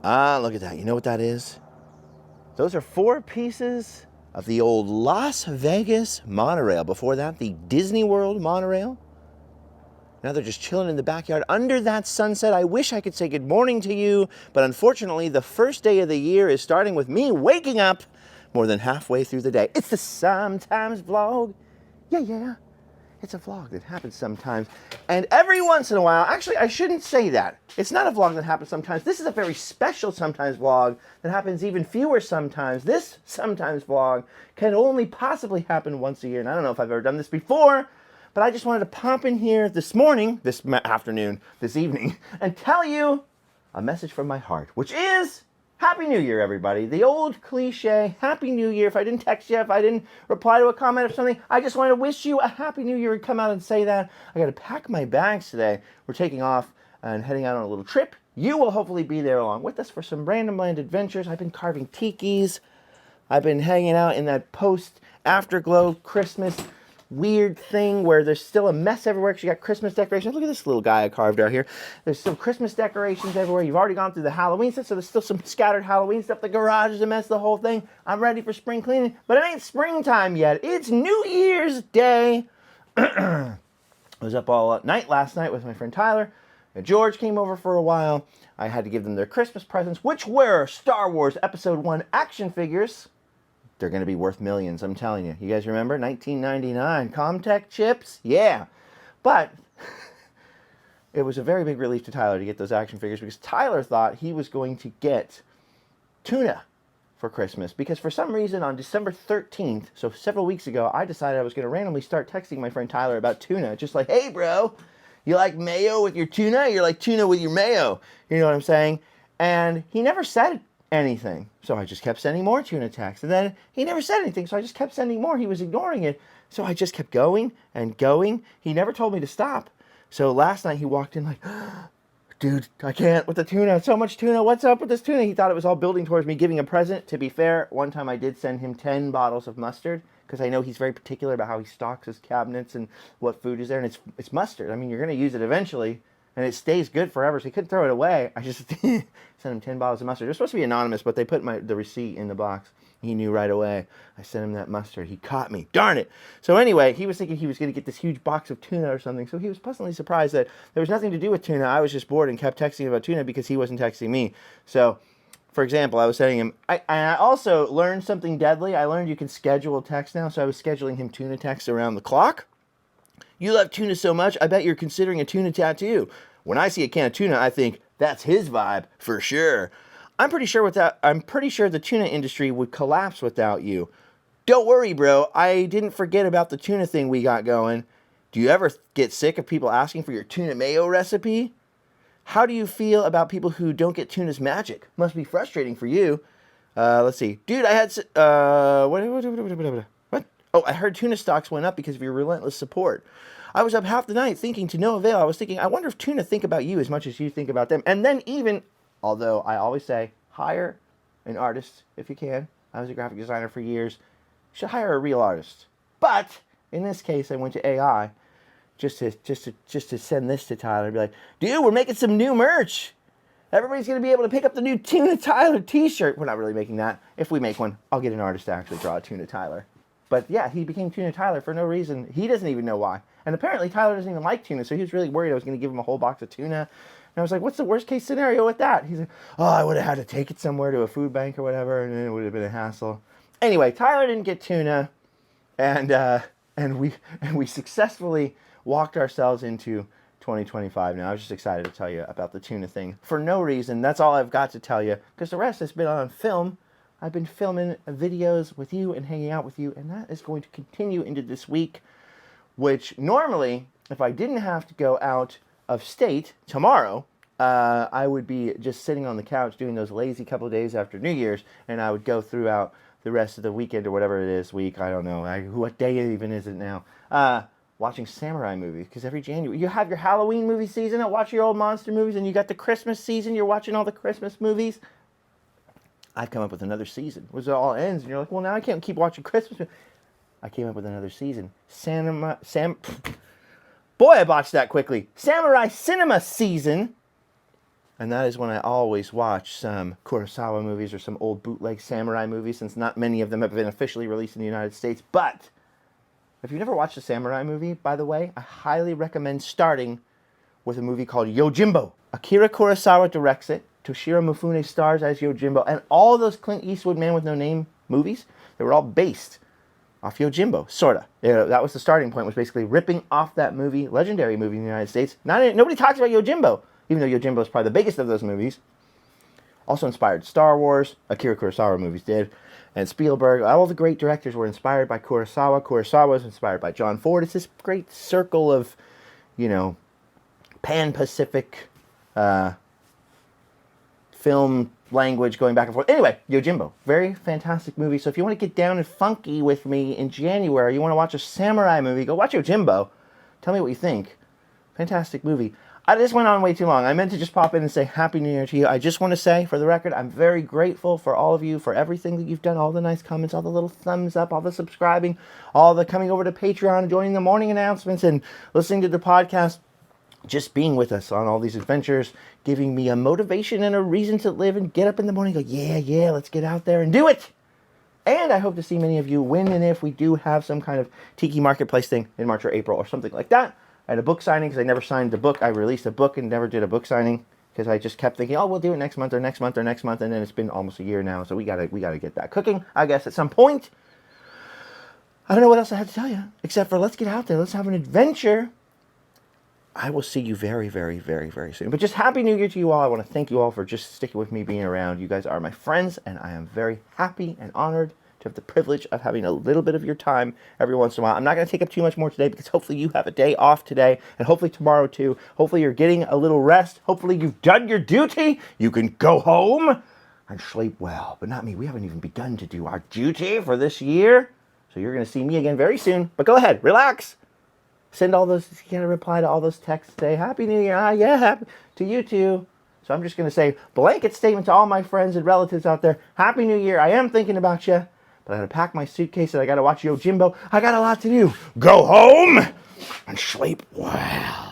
Ah, look at that. You know what that is? Those are 4 pieces of the old Las Vegas monorail. Before that, the Disney World monorail. Now they're just chilling in the backyard under that sunset. I wish I could say good morning to you, but unfortunately, the first day of the year is starting with me waking up more than halfway through the day. It's the Sometimes vlog. Yeah. It's a vlog that happens sometimes. And every once in a while, actually, I shouldn't say that. It's not a vlog that happens sometimes. This is a very special sometimes vlog that happens even fewer sometimes. This sometimes vlog can only possibly happen once a year. And I don't know if I've ever done this before, but I just wanted to pop in here this morning, this afternoon, this evening, and tell you a message from my heart, which is Happy New Year, everybody. The old cliche, Happy New Year. If I didn't text you, if I didn't reply to a comment or something, I just wanted to wish you a Happy New Year and come out and say that. I got to pack my bags today. We're taking off and heading out on a little trip. You will hopefully be there along with us for some random land adventures. I've been carving tikis. I've been hanging out in that post-afterglow Christmas weird thing where there's still a mess everywhere because you got Christmas decorations. Look at this little guy I carved out here. There's still Christmas decorations everywhere. You've already gone through the Halloween stuff, so there's still some scattered Halloween stuff. The garage is a mess, the whole thing. I'm ready for spring cleaning, but it ain't springtime yet. It's New Year's Day. I was up all night last night with my friend Tyler. And George came over for a while. I had to give them their Christmas presents, which were Star Wars Episode 1 action figures. They're going to be worth millions, I'm telling you. You guys remember? 1999. Comtech chips? Yeah. But it was a very big relief to Tyler to get those action figures because Tyler thought he was going to get Tuna for Christmas. Because for some reason on December 13th, so several weeks ago, I decided I was going to randomly start texting my friend Tyler about tuna. Just like, hey, bro, you like mayo with your tuna? You're like tuna with your mayo. You know what I'm saying? And he never said anything. So I just kept sending more tuna texts. And then he never said anything, so I just kept sending more. He was ignoring it. So I just kept going and going. He never told me to stop. So last night he walked in like, dude, I can't with the tuna. So much tuna. What's up with this tuna? He thought it was all building towards me giving a present. To be fair, one time I did send him 10 bottles of mustard because I know he's very particular about how he stocks his cabinets and what food is there. And it's mustard. I mean, you're going to use it eventually. And it stays good forever, so he couldn't throw it away. I just sent him 10 bottles of mustard. It was supposed to be anonymous, but they put the receipt in the box. He knew right away. I sent him that mustard. He caught me. Darn it. So anyway, he was thinking he was going to get this huge box of tuna or something. So he was pleasantly surprised that there was nothing to do with tuna. I was just bored and kept texting about tuna because he wasn't texting me. So, for example, I was sending him... I also learned something deadly. I learned you can schedule text now. So I was scheduling him tuna texts around the clock. You love tuna so much, I bet you're considering a tuna tattoo. When I see a can of tuna, I think, that's his vibe, for sure. I'm pretty sure the tuna industry would collapse without you. Don't worry, bro. I didn't forget about the tuna thing we got going. Do you ever get sick of people asking for your tuna mayo recipe? How do you feel about people who don't get tuna's magic? Must be frustrating for you. Let's see. Dude, I had... What? Oh, I heard tuna stocks went up because of your relentless support. I was up half the night thinking to no avail. I was thinking, I wonder if tuna think about you as much as you think about them. And then even, although I always say, hire an artist if you can. I was a graphic designer for years. You should hire a real artist. But in this case, I went to AI just to send this to Tyler and be like, dude, we're making some new merch. Everybody's going to be able to pick up the new Tuna Tyler t-shirt. We're not really making that. If we make one, I'll get an artist to actually draw a Tuna Tyler. But yeah, he became Tuna Tyler for no reason. He doesn't even know why. And apparently Tyler doesn't even like tuna, so he was really worried I was going to give him a whole box of tuna. And I was like, what's the worst case scenario with that? He's like, oh, I would have had to take it somewhere to a food bank or whatever, and it would have been a hassle. Anyway, Tyler didn't get tuna, and we successfully walked ourselves into 2025. Now, I was just excited to tell you about the tuna thing. For no reason, that's all I've got to tell you, because the rest has been on film. I've been filming videos with you and hanging out with you, and that is going to continue into this week, which normally, if I didn't have to go out of state tomorrow, I would be just sitting on the couch doing those lazy couple of days after New Year's, and I would go throughout the rest of the weekend or whatever it is, week, I don't know, what day even is it now, watching samurai movies, because every January, you have your Halloween movie season, and watch your old monster movies, and you got the Christmas season, you're watching all the Christmas movies. I've come up with another season, which all ends, and you're like, well, now I can't keep watching Christmas movies. I came up with another season. Boy, I botched that quickly. Samurai Cinema season. And that is when I always watch some Kurosawa movies or some old bootleg samurai movies, since not many of them have been officially released in the United States. But if you've never watched a samurai movie, by the way, I highly recommend starting with a movie called Yojimbo. Akira Kurosawa directs it. Toshiro Mifune stars as Yojimbo. And all those Clint Eastwood Man with No Name movies, they were all based off Yojimbo, sorta. That was the starting point, was basically ripping off that movie, legendary movie in the United States. Nobody talks about Yojimbo, even though Yojimbo is probably the biggest of those movies. Also inspired Star Wars, Akira Kurosawa movies did, and Spielberg. All the great directors were inspired by Kurosawa. Kurosawa was inspired by John Ford. It's this great circle of, pan-Pacific film language going back and forth. Anyway, Yojimbo, very fantastic movie. So if you want to get down and funky with me in January, you want to watch a samurai movie, go watch Yojimbo. Tell me what you think. Fantastic movie. This went on way too long. I meant to just pop in and say Happy New Year to you. I just want to say, for the record, I'm very grateful for all of you, for everything that you've done, all the nice comments, all the little thumbs up, all the subscribing, all the coming over to Patreon, joining the morning announcements, and listening to the podcast. Just being with us on all these adventures, giving me a motivation and a reason to live and get up in the morning and go, yeah, let's get out there and do it. And I hope to see many of you when and if we do have some kind of Tiki Marketplace thing in March or April or something like that. I had a book signing because I never signed the book. I released a book and never did a book signing because I just kept thinking, we'll do it next month or next month or next month. And then it's been almost a year now. So we gotta get that cooking, I guess, at some point. I don't know what else I have to tell you, except for let's get out there. Let's have an adventure. I will see you very, very, very, very soon. But just Happy New Year to you all. I want to thank you all for just sticking with me, being around. You guys are my friends, and I am very happy and honored to have the privilege of having a little bit of your time every once in a while. I'm not going to take up too much more today because hopefully you have a day off today, and hopefully tomorrow too. Hopefully you're getting a little rest. Hopefully you've done your duty. You can go home and sleep well. But not me. We haven't even begun to do our duty for this year. So you're going to see me again very soon. But go ahead, relax. Send all those, you got to reply to all those texts, say, Happy New Year, yeah, happy to you too. So I'm just going to say, blanket statement to all my friends and relatives out there, Happy New Year, I am thinking about you, but I got to pack my suitcase and I got to watch Yojimbo. I got a lot to do. Go home and sleep well.